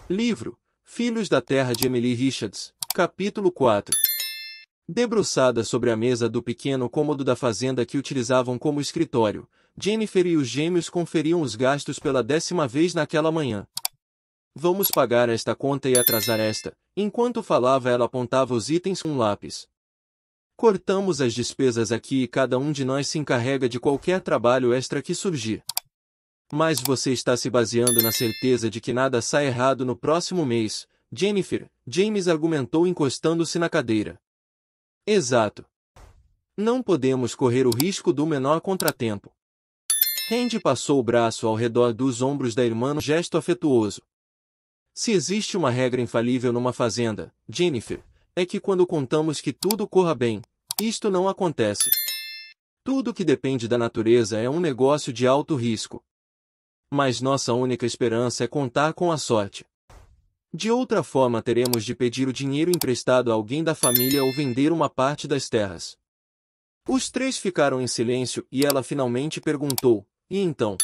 Livro Filhos da Terra de Emily Richards, capítulo 4. Debruçada sobre a mesa do pequeno cômodo da fazenda que utilizavam como escritório, Jennifer e os gêmeos conferiam os gastos pela 10ª vez naquela manhã. Vamos pagar esta conta e atrasar esta. Enquanto falava, ela apontava os itens com um lápis. Cortamos as despesas aqui e cada um de nós se encarrega de qualquer trabalho extra que surgir. Mas você está se baseando na certeza de que nada sai errado no próximo mês, Jennifer, James argumentou encostando-se na cadeira. Exato. Não podemos correr o risco do menor contratempo. Randy passou o braço ao redor dos ombros da irmã num gesto afetuoso. Se existe uma regra infalível numa fazenda, Jennifer, é que quando contamos que tudo corra bem, isto não acontece. Tudo que depende da natureza é um negócio de alto risco. Mas nossa única esperança é contar com a sorte. De outra forma teremos de pedir o dinheiro emprestado a alguém da família ou vender uma parte das terras. Os três ficaram em silêncio e ela finalmente perguntou, e então?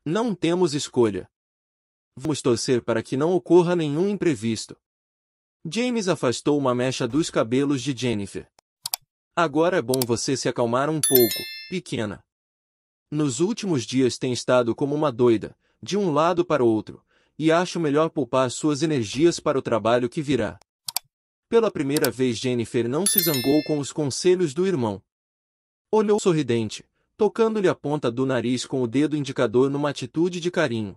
Não temos escolha. Vamos torcer para que não ocorra nenhum imprevisto. James afastou uma mecha dos cabelos de Jennifer. Agora é bom você se acalmar um pouco, pequena. Nos últimos dias tem estado como uma doida, de um lado para o outro, e acho melhor poupar suas energias para o trabalho que virá. Pela primeira vez Jennifer não se zangou com os conselhos do irmão. Olhou sorridente, tocando-lhe a ponta do nariz com o dedo indicador numa atitude de carinho.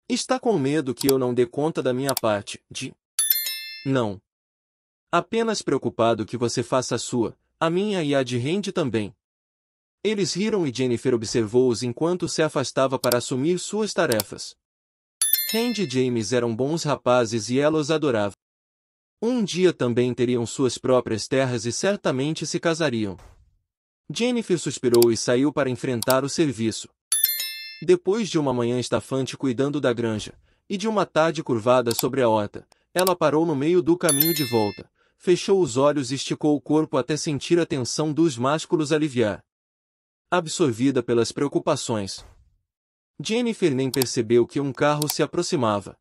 Está com medo que eu não dê conta da minha parte, de... Não. Apenas preocupado que você faça a sua, a minha e a de Randy também. Eles riram e Jennifer observou-os enquanto se afastava para assumir suas tarefas. Randy e James eram bons rapazes e ela os adorava. Um dia também teriam suas próprias terras e certamente se casariam. Jennifer suspirou e saiu para enfrentar o serviço. Depois de uma manhã estafante cuidando da granja, e de uma tarde curvada sobre a horta, ela parou no meio do caminho de volta, fechou os olhos e esticou o corpo até sentir a tensão dos músculos aliviar. Absorvida pelas preocupações, Jennifer nem percebeu que um carro se aproximava.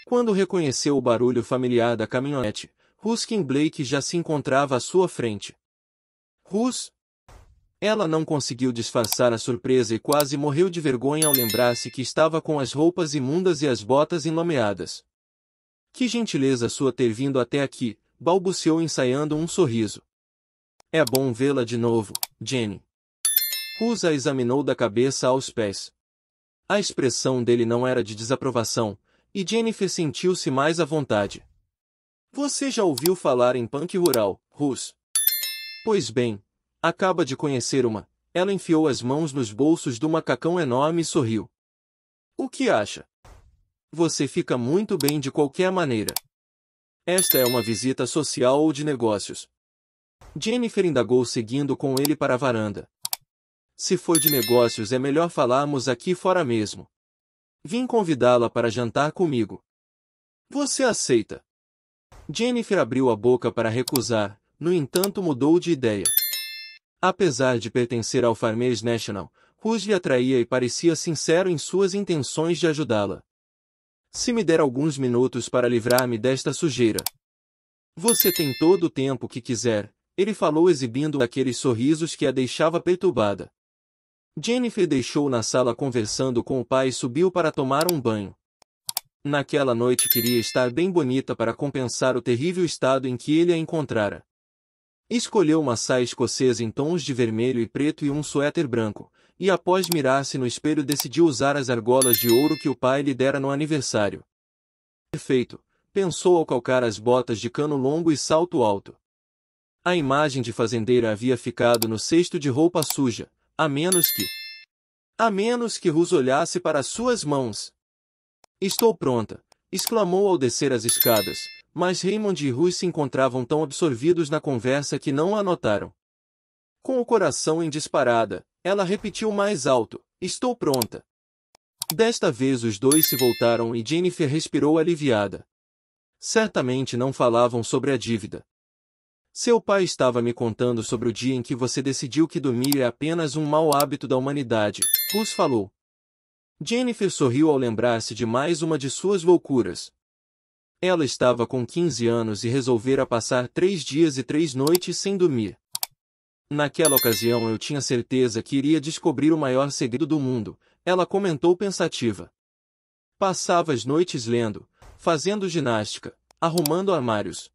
Quando reconheceu o barulho familiar da caminhonete, Ruskin Blake já se encontrava à sua frente. Rus? Ela não conseguiu disfarçar a surpresa e quase morreu de vergonha ao lembrar-se que estava com as roupas imundas e as botas enlameadas. Que gentileza sua ter vindo até aqui, balbuciou ensaiando um sorriso. É bom vê-la de novo, Jenny. Rus a examinou da cabeça aos pés. A expressão dele não era de desaprovação, e Jennifer sentiu-se mais à vontade. Você já ouviu falar em punk rural, Rus? Pois bem, acaba de conhecer uma. Ela enfiou as mãos nos bolsos do macacão enorme e sorriu. O que acha? Você fica muito bem de qualquer maneira. Esta é uma visita social ou de negócios? Jennifer indagou seguindo com ele para a varanda. Se for de negócios é melhor falarmos aqui fora mesmo. Vim convidá-la para jantar comigo. Você aceita? Jennifer abriu a boca para recusar, no entanto mudou de ideia. Apesar de pertencer ao Farmers National, Rus lhe atraía e parecia sincero em suas intenções de ajudá-la. Se me der alguns minutos para livrar-me desta sujeira. Você tem todo o tempo que quiser, ele falou exibindo aqueles sorrisos que a deixava perturbada. Jennifer deixou na sala conversando com o pai e subiu para tomar um banho. Naquela noite queria estar bem bonita para compensar o terrível estado em que ele a encontrara. Escolheu uma saia escocesa em tons de vermelho e preto e um suéter branco, e após mirar-se no espelho decidiu usar as argolas de ouro que o pai lhe dera no aniversário. Perfeito, pensou ao calcar as botas de cano longo e salto alto. A imagem de fazendeira havia ficado no cesto de roupa suja, a menos que Rus olhasse para suas mãos. Estou pronta, exclamou ao descer as escadas, mas Raymond e Rus se encontravam tão absorvidos na conversa que não a notaram. Com o coração em disparada, ela repetiu mais alto, estou pronta. Desta vez os dois se voltaram e Jennifer respirou aliviada. Certamente não falavam sobre a dívida. Seu pai estava me contando sobre o dia em que você decidiu que dormir é apenas um mau hábito da humanidade, Rus falou. Jennifer sorriu ao lembrar-se de mais uma de suas loucuras. Ela estava com 15 anos e resolvera passar 3 dias e 3 noites sem dormir. Naquela ocasião eu tinha certeza que iria descobrir o maior segredo do mundo, ela comentou pensativa. Passava as noites lendo, fazendo ginástica, arrumando armários.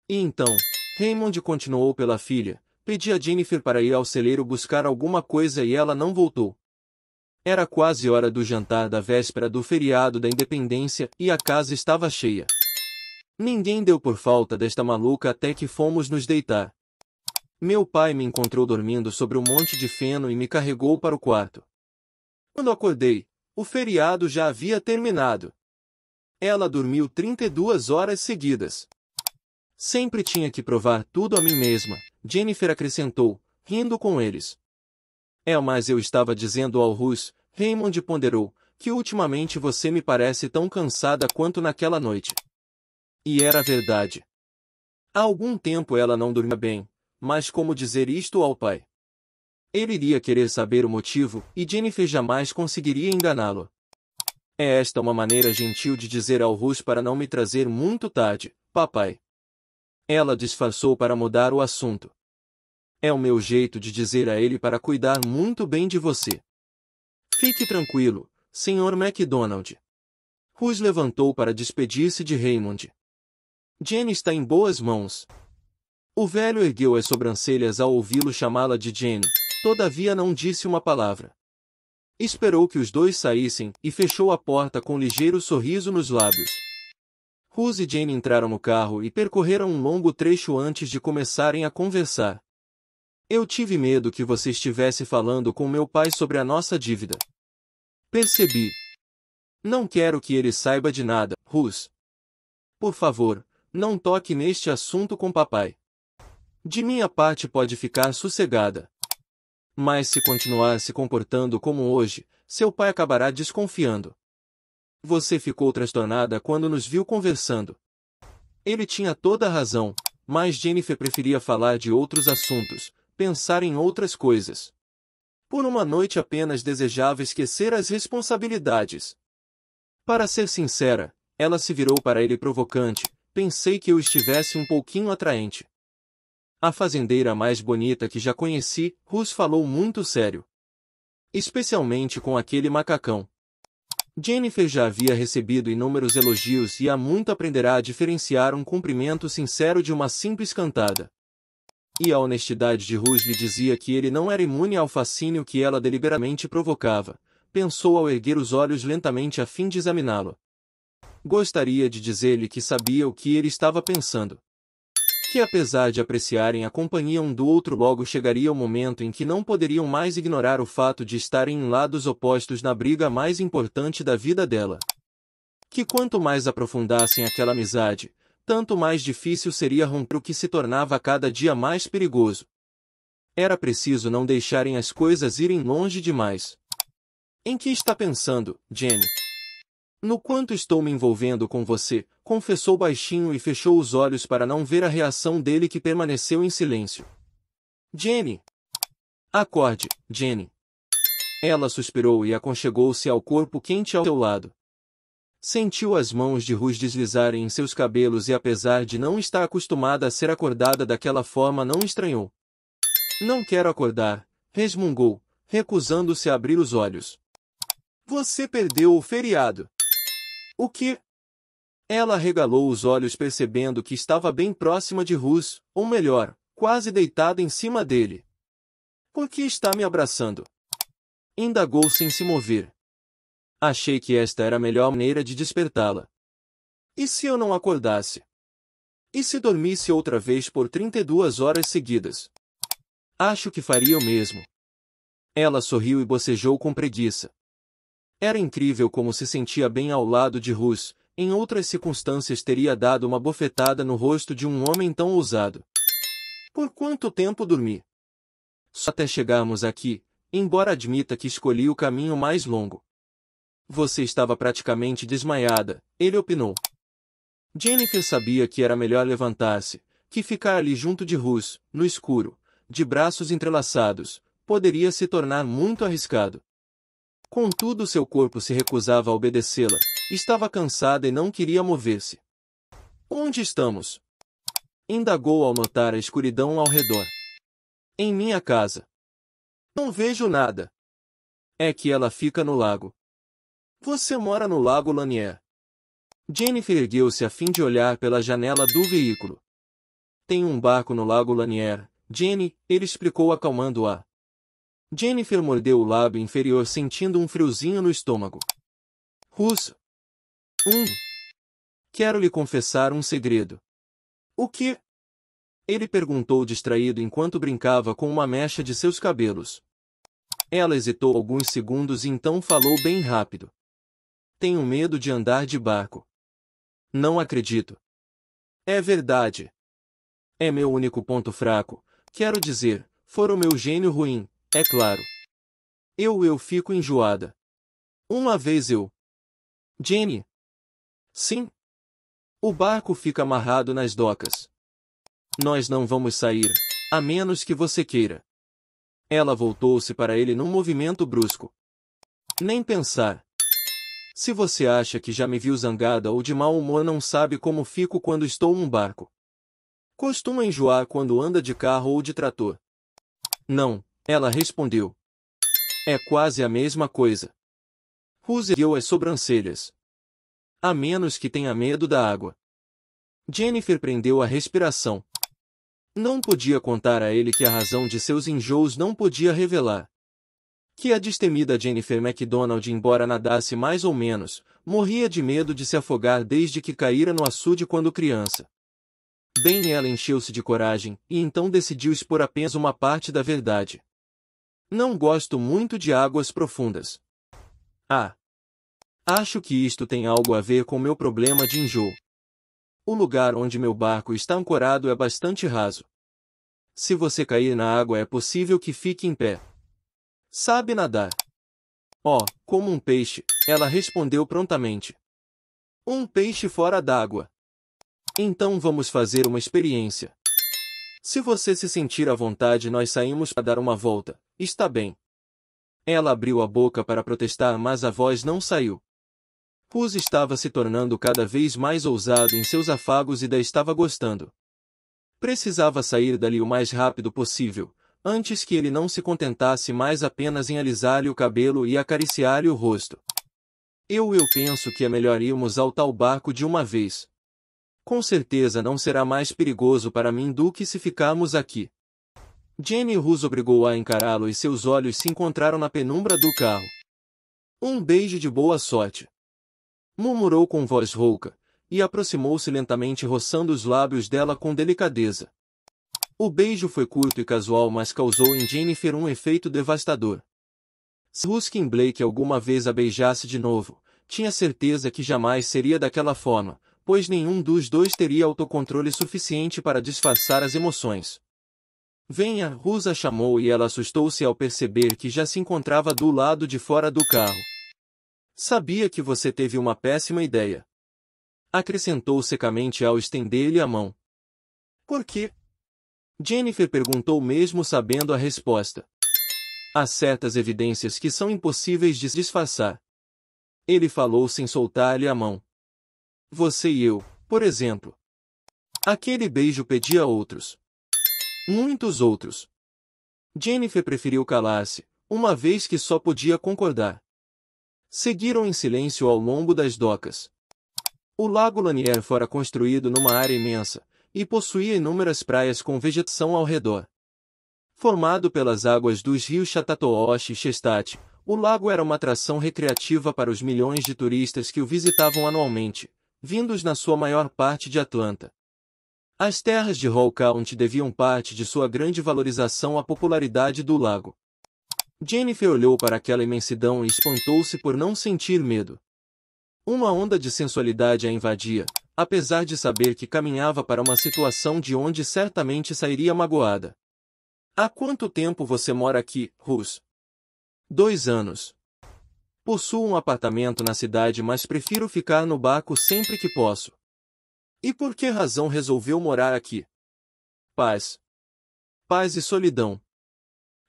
E então, Raymond continuou pela filha, pedi a Jennifer para ir ao celeiro buscar alguma coisa e ela não voltou. Era quase hora do jantar da véspera do feriado da Independência e a casa estava cheia. Ninguém deu por falta desta maluca até que fomos nos deitar. Meu pai me encontrou dormindo sobre um monte de feno e me carregou para o quarto. Quando acordei, o feriado já havia terminado. Ela dormiu 32 horas seguidas. Sempre tinha que provar tudo a mim mesma, Jennifer acrescentou, rindo com eles. Mas eu estava dizendo ao Russ, Raymond ponderou, que ultimamente você me parece tão cansada quanto naquela noite. E era verdade. Há algum tempo ela não dormia bem, mas como dizer isto ao pai? Ele iria querer saber o motivo, e Jennifer jamais conseguiria enganá-lo. É esta uma maneira gentil de dizer ao Russ para não me trazer muito tarde, papai. Ela disfarçou para mudar o assunto. É o meu jeito de dizer a ele para cuidar muito bem de você. Fique tranquilo, Sr. MacDonald. Russ levantou para despedir-se de Raymond. Jenny está em boas mãos. O velho ergueu as sobrancelhas ao ouvi-lo chamá-la de Jenny, todavia não disse uma palavra. Esperou que os dois saíssem e fechou a porta com um ligeiro sorriso nos lábios. Russ e Jenny entraram no carro e percorreram um longo trecho antes de começarem a conversar. Eu tive medo que você estivesse falando com meu pai sobre a nossa dívida. Percebi. Não quero que ele saiba de nada, Russ. Por favor, não toque neste assunto com papai. De minha parte pode ficar sossegada. Mas se continuar se comportando como hoje, seu pai acabará desconfiando. Você ficou transtornada quando nos viu conversando. Ele tinha toda a razão, mas Jennifer preferia falar de outros assuntos, pensar em outras coisas. Por uma noite apenas desejava esquecer as responsabilidades. Para ser sincera, ela se virou para ele provocante, pensei que eu estivesse um pouquinho atraente. A fazendeira mais bonita que já conheci, Russ falou muito sério. Especialmente com aquele macacão. Jennifer já havia recebido inúmeros elogios e há muito aprenderá a diferenciar um cumprimento sincero de uma simples cantada. E a honestidade de Russ lhe dizia que ele não era imune ao fascínio que ela deliberadamente provocava, pensou ao erguer os olhos lentamente a fim de examiná-lo. Gostaria de dizer-lhe que sabia o que ele estava pensando. Que apesar de apreciarem a companhia um do outro logo chegaria o momento em que não poderiam mais ignorar o fato de estarem em lados opostos na briga mais importante da vida dela. Que quanto mais aprofundassem aquela amizade, tanto mais difícil seria romper o que se tornava a cada dia mais perigoso. Era preciso não deixarem as coisas irem longe demais. Em que está pensando, Jenny? No quanto estou me envolvendo com você, confessou baixinho e fechou os olhos para não ver a reação dele que permaneceu em silêncio. Jenny! Acorde, Jenny! Ela suspirou e aconchegou-se ao corpo quente ao seu lado. Sentiu as mãos de Russ deslizarem em seus cabelos e apesar de não estar acostumada a ser acordada daquela forma não estranhou. Não quero acordar, resmungou, recusando-se a abrir os olhos. Você perdeu o feriado. O quê? Ela arregalou os olhos percebendo que estava bem próxima de Russ, ou melhor, quase deitada em cima dele. Por que está me abraçando? Indagou sem se mover. Achei que esta era a melhor maneira de despertá-la. E se eu não acordasse? E se dormisse outra vez por 32 horas seguidas? Acho que faria o mesmo. Ela sorriu e bocejou com preguiça. Era incrível como se sentia bem ao lado de Russ, em outras circunstâncias teria dado uma bofetada no rosto de um homem tão ousado. Por quanto tempo dormi? Só até chegarmos aqui, embora admita que escolhi o caminho mais longo. Você estava praticamente desmaiada, ele opinou. Jennifer sabia que era melhor levantar-se, que ficar ali junto de Russ, no escuro, de braços entrelaçados, poderia se tornar muito arriscado. Contudo, seu corpo se recusava a obedecê-la. Estava cansada e não queria mover-se. Onde estamos? Indagou ao notar a escuridão ao redor. Em minha casa. Não vejo nada. É que ela fica no lago. Você mora no Lago Lanier. Jennifer ergueu-se a fim de olhar pela janela do veículo. Tem um barco no Lago Lanier, Jenny, ele explicou acalmando-a. Jennifer mordeu o lábio inferior sentindo um friozinho no estômago. Russa. Quero lhe confessar um segredo. O quê? Ele perguntou distraído enquanto brincava com uma mecha de seus cabelos. Ela hesitou alguns segundos e então falou bem rápido. Tenho medo de andar de barco. Não acredito. É verdade. É meu único ponto fraco, quero dizer, fora o meu gênio ruim, é claro. Eu fico enjoada. Uma vez eu... Jenny? Sim. O barco fica amarrado nas docas. Nós não vamos sair, a menos que você queira. Ela voltou-se para ele num movimento brusco. Nem pensar. Se você acha que já me viu zangada ou de mau humor, não sabe como fico quando estou num barco. Costuma enjoar quando anda de carro ou de trator. Não, ela respondeu. É quase a mesma coisa. Ruse ergueu as sobrancelhas. A menos que tenha medo da água. Jennifer prendeu a respiração. Não podia contar a ele que a razão de seus enjoos não podia revelar. Que a destemida Jennifer MacDonald, embora nadasse mais ou menos, morria de medo de se afogar desde que caíra no açude quando criança. Bem, ela encheu-se de coragem, e então decidiu expor apenas uma parte da verdade. Não gosto muito de águas profundas. Ah! Acho que isto tem algo a ver com meu problema de enjoo. O lugar onde meu barco está ancorado é bastante raso. Se você cair na água é possível que fique em pé. Sabe nadar? Oh, como um peixe, ela respondeu prontamente. Um peixe fora d'água. Então vamos fazer uma experiência. Se você se sentir à vontade, nós saímos para dar uma volta, está bem. Ela abriu a boca para protestar, mas a voz não saiu. Ruse estava se tornando cada vez mais ousado em seus afagos e da estava gostando. Precisava sair dali o mais rápido possível, antes que ele não se contentasse mais apenas em alisar-lhe o cabelo e acariciar-lhe o rosto. Eu penso que é melhor irmos ao tal barco de uma vez. Com certeza não será mais perigoso para mim do que se ficarmos aqui. Jenny Ruse obrigou-a a encará-lo e seus olhos se encontraram na penumbra do carro. Um beijo de boa sorte. Murmurou com voz rouca, e aproximou-se lentamente roçando os lábios dela com delicadeza. O beijo foi curto e casual, mas causou em Jennifer um efeito devastador. Se Ruskin Blake alguma vez a beijasse de novo, tinha certeza que jamais seria daquela forma, pois nenhum dos dois teria autocontrole suficiente para disfarçar as emoções. Venha, Ruse a chamou e ela assustou-se ao perceber que já se encontrava do lado de fora do carro. Sabia que você teve uma péssima ideia. Acrescentou secamente ao estender-lhe a mão. Por quê? Jennifer perguntou mesmo sabendo a resposta. Há certas evidências que são impossíveis de disfarçar. Ele falou sem soltar-lhe a mão. Você e eu, por exemplo. Aquele beijo pedia outros. Muitos outros. Jennifer preferiu calar-se, uma vez que só podia concordar. Seguiram em silêncio ao longo das docas. O Lago Lanier fora construído numa área imensa, e possuía inúmeras praias com vegetação ao redor. Formado pelas águas dos rios Chattahoochee e Chestnut, o lago era uma atração recreativa para os milhões de turistas que o visitavam anualmente, vindos na sua maior parte de Atlanta. As terras de Hall County deviam parte de sua grande valorização à popularidade do lago. Jennifer olhou para aquela imensidão e espantou-se por não sentir medo. Uma onda de sensualidade a invadia, apesar de saber que caminhava para uma situação de onde certamente sairia magoada. Há quanto tempo você mora aqui, Ruse? 2 anos. Possuo um apartamento na cidade, mas prefiro ficar no barco sempre que posso. E por que razão resolveu morar aqui? Paz. Paz e solidão.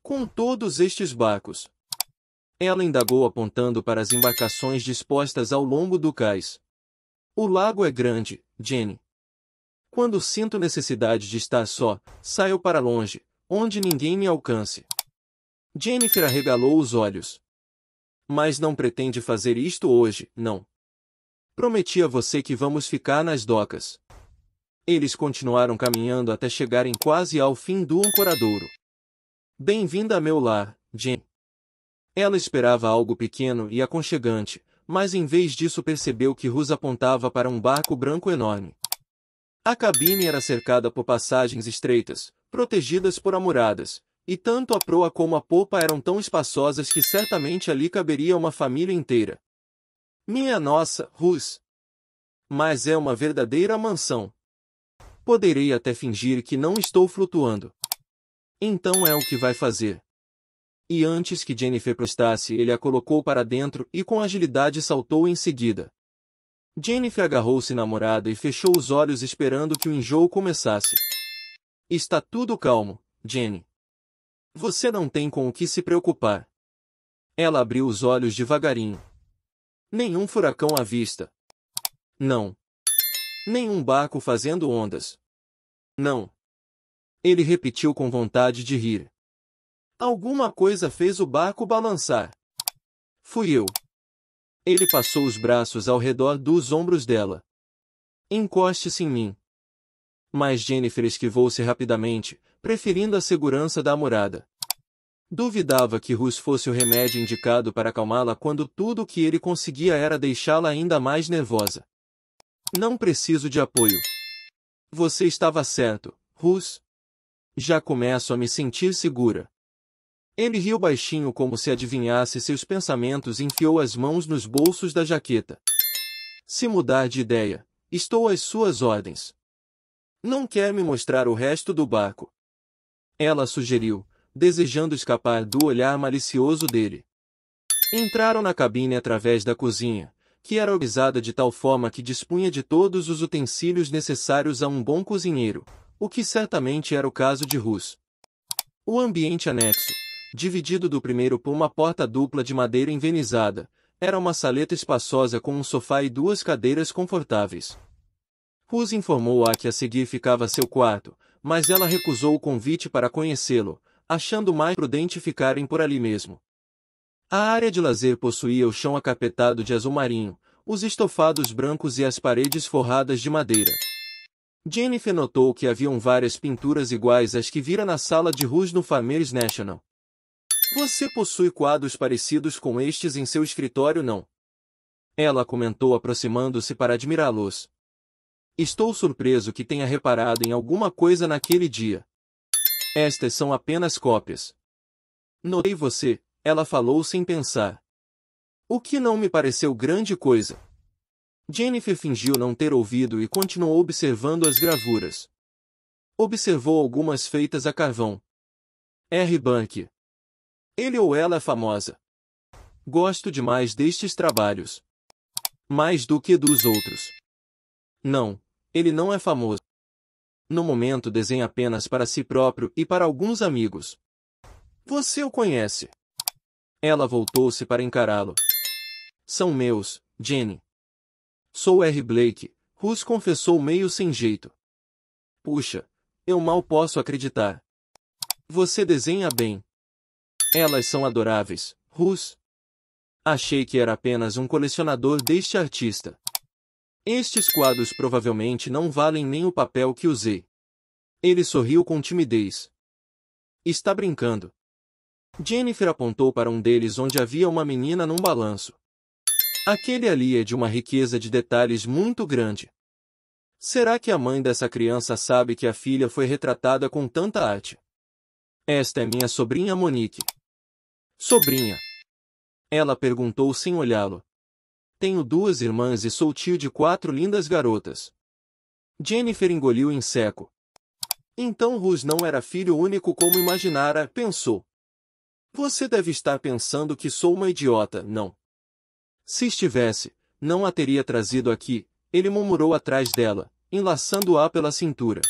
Com todos estes barcos. Ela indagou apontando para as embarcações dispostas ao longo do cais. O lago é grande, Jenny. Quando sinto necessidade de estar só, saio para longe, onde ninguém me alcance. Jennifer arregalou os olhos. Mas não pretende fazer isto hoje, não. Prometi a você que vamos ficar nas docas. Eles continuaram caminhando até chegarem quase ao fim do ancoradouro. Bem-vinda a meu lar, Jenny. Ela esperava algo pequeno e aconchegante, mas em vez disso percebeu que Rus apontava para um barco branco enorme. A cabine era cercada por passagens estreitas, protegidas por amoradas, e tanto a proa como a popa eram tão espaçosas que certamente ali caberia uma família inteira. Minha nossa, Rus! Mas é uma verdadeira mansão. Poderei até fingir que não estou flutuando. Então é o que vai fazer. E antes que Jennifer prostasse, ele a colocou para dentro e com agilidade saltou em seguida. Jennifer agarrou-se na namorada e fechou os olhos esperando que o enjoo começasse. Está tudo calmo, Jenny. Você não tem com o que se preocupar. Ela abriu os olhos devagarinho. Nenhum furacão à vista. Não. Nenhum barco fazendo ondas. Não. Ele repetiu com vontade de rir. Alguma coisa fez o barco balançar. Fui eu. Ele passou os braços ao redor dos ombros dela. Encoste-se em mim. Mas Jennifer esquivou-se rapidamente, preferindo a segurança da amorada. Duvidava que Rus fosse o remédio indicado para acalmá-la quando tudo o que ele conseguia era deixá-la ainda mais nervosa. Não preciso de apoio. Você estava certo, Rus. Já começo a me sentir segura. Ele riu baixinho como se adivinhasse seus pensamentos e enfiou as mãos nos bolsos da jaqueta. Se mudar de ideia, estou às suas ordens. Não quer me mostrar o resto do barco? Ela sugeriu, desejando escapar do olhar malicioso dele. Entraram na cabine através da cozinha, que era organizada de tal forma que dispunha de todos os utensílios necessários a um bom cozinheiro, o que certamente era o caso de Rus. O ambiente anexo, dividido do primeiro por uma porta dupla de madeira envernizada, era uma saleta espaçosa com um sofá e duas cadeiras confortáveis. Rus informou-a que a seguir ficava seu quarto, mas ela recusou o convite para conhecê-lo, achando mais prudente ficarem por ali mesmo. A área de lazer possuía o chão acapetado de azul marinho, os estofados brancos e as paredes forradas de madeira. Jennifer notou que haviam várias pinturas iguais às que vira na sala de Rus no Farmers National. Você possui quadros parecidos com estes em seu escritório, não? Ela comentou aproximando-se para admirá-los. Estou surpreso que tenha reparado em alguma coisa naquele dia. Estas são apenas cópias. Notei você, ela falou sem pensar. O que não me pareceu grande coisa. Jennifer fingiu não ter ouvido e continuou observando as gravuras. Observou algumas feitas a carvão. R. Bank. Ele ou ela é famosa. Gosto demais destes trabalhos. Mais do que dos outros. Não, ele não é famoso. No momento desenha apenas para si próprio e para alguns amigos. Você o conhece. Ela voltou-se para encará-lo. São meus, Jenny. Sou R. Blake, Rus confessou meio sem jeito. Puxa, eu mal posso acreditar. Você desenha bem. Elas são adoráveis, Rus. Achei que era apenas um colecionador deste artista. Estes quadros provavelmente não valem nem o papel que usei. Ele sorriu com timidez. Está brincando. Jennifer apontou para um deles onde havia uma menina num balanço. Aquele ali é de uma riqueza de detalhes muito grande. Será que a mãe dessa criança sabe que a filha foi retratada com tanta arte? Esta é minha sobrinha Monique. Sobrinha? Ela perguntou sem olhá-lo. Tenho 2 irmãs e sou tio de 4 lindas garotas. Jennifer engoliu em seco. Então Rus não era filho único como imaginara, pensou. Você deve estar pensando que sou uma idiota, não? Se estivesse, não a teria trazido aqui, ele murmurou atrás dela, enlaçando-a pela cintura.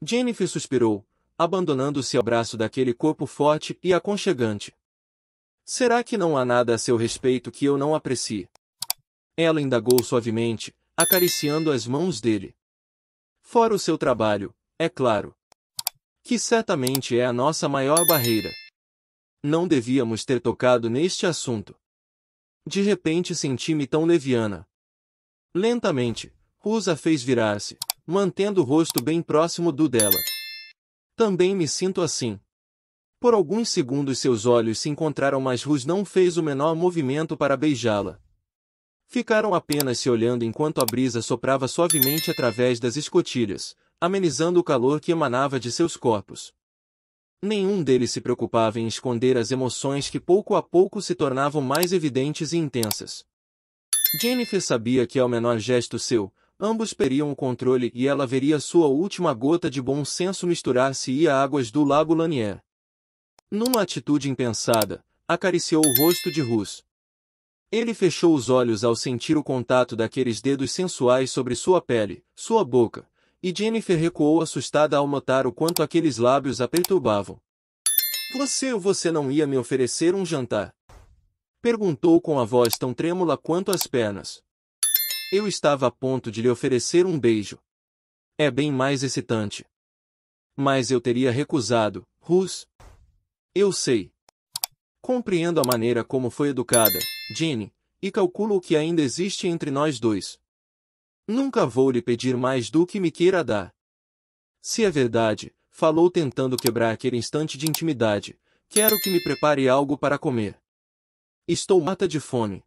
Jennifer suspirou, abandonando-se ao braço daquele corpo forte e aconchegante. Será que não há nada a seu respeito que eu não aprecie? Ela indagou suavemente, acariciando as mãos dele. Fora o seu trabalho, é claro. Que certamente é a nossa maior barreira. Não devíamos ter tocado neste assunto. De repente senti-me tão leviana. Lentamente, Rus a fez virar-se, mantendo o rosto bem próximo do dela. Também me sinto assim. Por alguns segundos seus olhos se encontraram, mas Rus não fez o menor movimento para beijá-la. Ficaram apenas se olhando enquanto a brisa soprava suavemente através das escotilhas, amenizando o calor que emanava de seus corpos. Nenhum deles se preocupava em esconder as emoções que pouco a pouco se tornavam mais evidentes e intensas. Jennifer sabia que ao menor gesto seu, ambos perderiam o controle e ela veria sua última gota de bom senso misturar-se a águas do lago Lanier. Numa atitude impensada, acariciou o rosto de Rus. Ele fechou os olhos ao sentir o contato daqueles dedos sensuais sobre sua pele, sua boca, e Jennifer recuou assustada ao notar o quanto aqueles lábios a perturbavam. Você não ia me oferecer um jantar? Perguntou com a voz tão trêmula quanto as pernas. Eu estava a ponto de lhe oferecer um beijo. É bem mais excitante. Mas eu teria recusado, Rus. Eu sei. Compreendo a maneira como foi educada, Jenny, e calculo o que ainda existe entre nós dois. Nunca vou lhe pedir mais do que me queira dar. Se é verdade, falou tentando quebrar aquele instante de intimidade, quero que me prepare algo para comer. Estou morta de fome.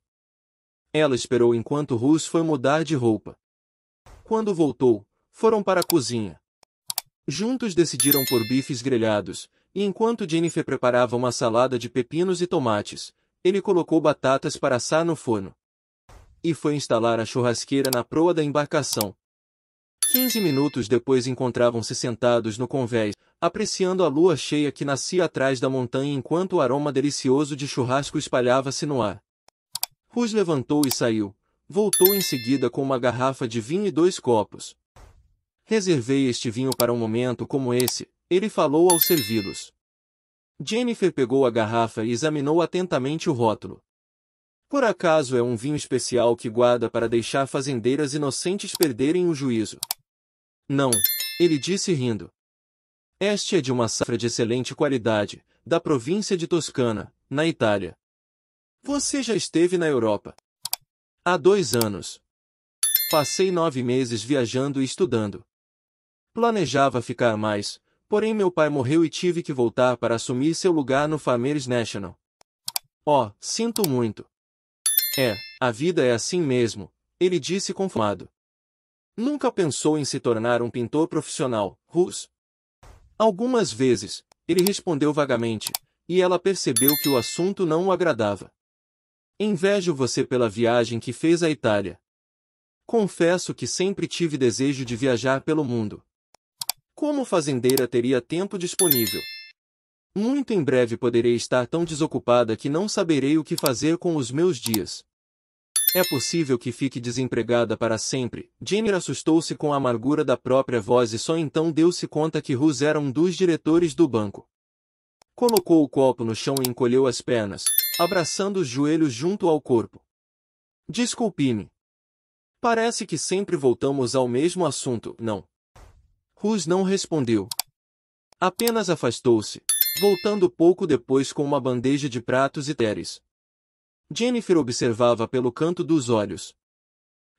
Ela esperou enquanto Rus foi mudar de roupa. Quando voltou, foram para a cozinha. Juntos decidiram por bifes grelhados, e enquanto Jennifer preparava uma salada de pepinos e tomates, ele colocou batatas para assar no forno. E foi instalar a churrasqueira na proa da embarcação. 15 minutos depois encontravam-se sentados no convés, apreciando a lua cheia que nascia atrás da montanha enquanto o aroma delicioso de churrasco espalhava-se no ar. Rus levantou e saiu. Voltou em seguida com uma garrafa de vinho e 2 copos. Reservei este vinho para um momento como esse, ele falou ao servi-los. Jennifer pegou a garrafa e examinou atentamente o rótulo. Por acaso é um vinho especial que guarda para deixar fazendeiras inocentes perderem o juízo? Não, ele disse rindo. Este é de uma safra de excelente qualidade, da província de Toscana, na Itália. Você já esteve na Europa? Há 2 anos. Passei 9 meses viajando e estudando. Planejava ficar mais, porém meu pai morreu e tive que voltar para assumir seu lugar no Farmers National. Oh, sinto muito. A vida é assim mesmo, ele disse conformado. Nunca pensou em se tornar um pintor profissional, Rus? Algumas vezes, ele respondeu vagamente, e ela percebeu que o assunto não o agradava. Invejo você pela viagem que fez à Itália. Confesso que sempre tive desejo de viajar pelo mundo. Como fazendeira teria tempo disponível? Muito em breve poderei estar tão desocupada que não saberei o que fazer com os meus dias. É possível que fique desempregada para sempre. Jennifer assustou-se com a amargura da própria voz e só então deu-se conta que Rus era um dos diretores do banco. Colocou o copo no chão e encolheu as pernas, abraçando os joelhos junto ao corpo. Desculpe-me. Parece que sempre voltamos ao mesmo assunto, não? Rus não respondeu. Apenas afastou-se, voltando pouco depois com uma bandeja de pratos e talheres. Jennifer observava pelo canto dos olhos.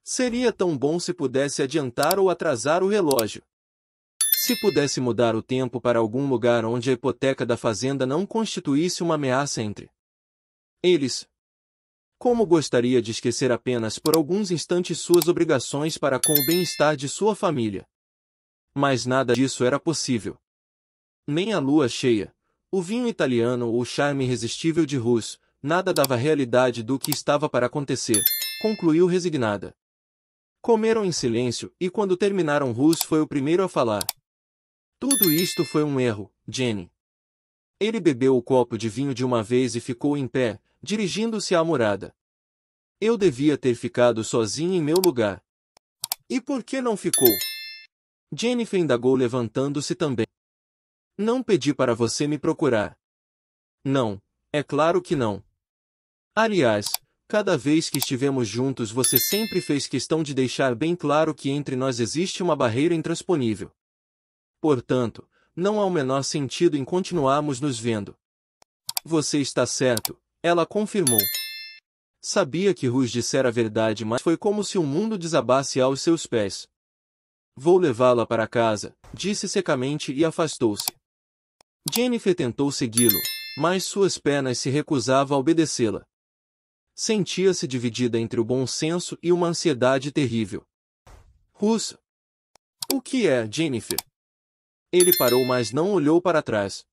Seria tão bom se pudesse adiantar ou atrasar o relógio. Se pudesse mudar o tempo para algum lugar onde a hipoteca da fazenda não constituísse uma ameaça entre eles. Como gostaria de esquecer apenas por alguns instantes suas obrigações para com o bem-estar de sua família. Mas nada disso era possível. Nem a lua cheia, o vinho italiano ou o charme irresistível de Rus, nada dava realidade do que estava para acontecer, concluiu resignada. Comeram em silêncio, e quando terminaram Rus foi o primeiro a falar. Tudo isto foi um erro, Jenny. Ele bebeu o copo de vinho de uma vez e ficou em pé, dirigindo-se à morada. Eu devia ter ficado sozinha em meu lugar. E por que não ficou? Jennifer indagou levantando-se também. Não pedi para você me procurar. Não, é claro que não. Aliás, cada vez que estivemos juntos você sempre fez questão de deixar bem claro que entre nós existe uma barreira intransponível. Portanto, não há o menor sentido em continuarmos nos vendo. Você está certo, ela confirmou. Sabia que Ruth dissera a verdade, mas foi como se o mundo desabasse aos seus pés. Vou levá-la para casa, disse secamente e afastou-se. Jennifer tentou segui-lo, mas suas pernas se recusavam a obedecê-la. Sentia-se dividida entre o bom senso e uma ansiedade terrível. Ruth! O que é, Jennifer? Ele parou, mas não olhou para trás.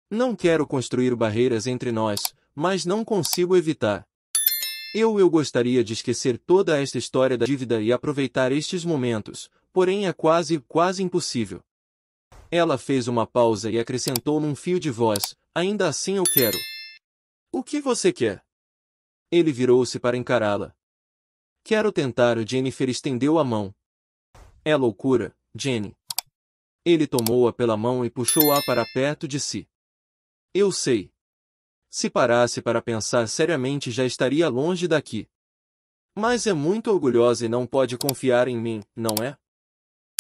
Não quero construir barreiras entre nós, mas não consigo evitar. Eu gostaria de esquecer toda esta história da dívida e aproveitar estes momentos, porém é quase impossível. Ela fez uma pausa e acrescentou num fio de voz, ainda assim eu quero. O que você quer? Ele virou-se para encará-la. Quero tentar. Jennifer estendeu a mão. É loucura, Jenny. Ele tomou-a pela mão e puxou-a para perto de si. Eu sei. Se parasse para pensar seriamente já estaria longe daqui. Mas é muito orgulhosa e não pode confiar em mim, não é?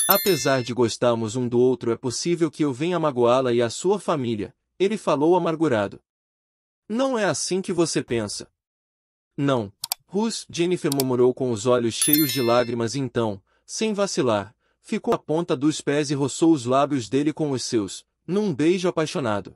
Apesar de gostarmos um do outro, é possível que eu venha magoá-la e a sua família, ele falou amargurado. Não é assim que você pensa. Não, Ruth, Jennifer murmurou com os olhos cheios de lágrimas e então, sem vacilar, ficou à ponta dos pés e roçou os lábios dele com os seus, num beijo apaixonado.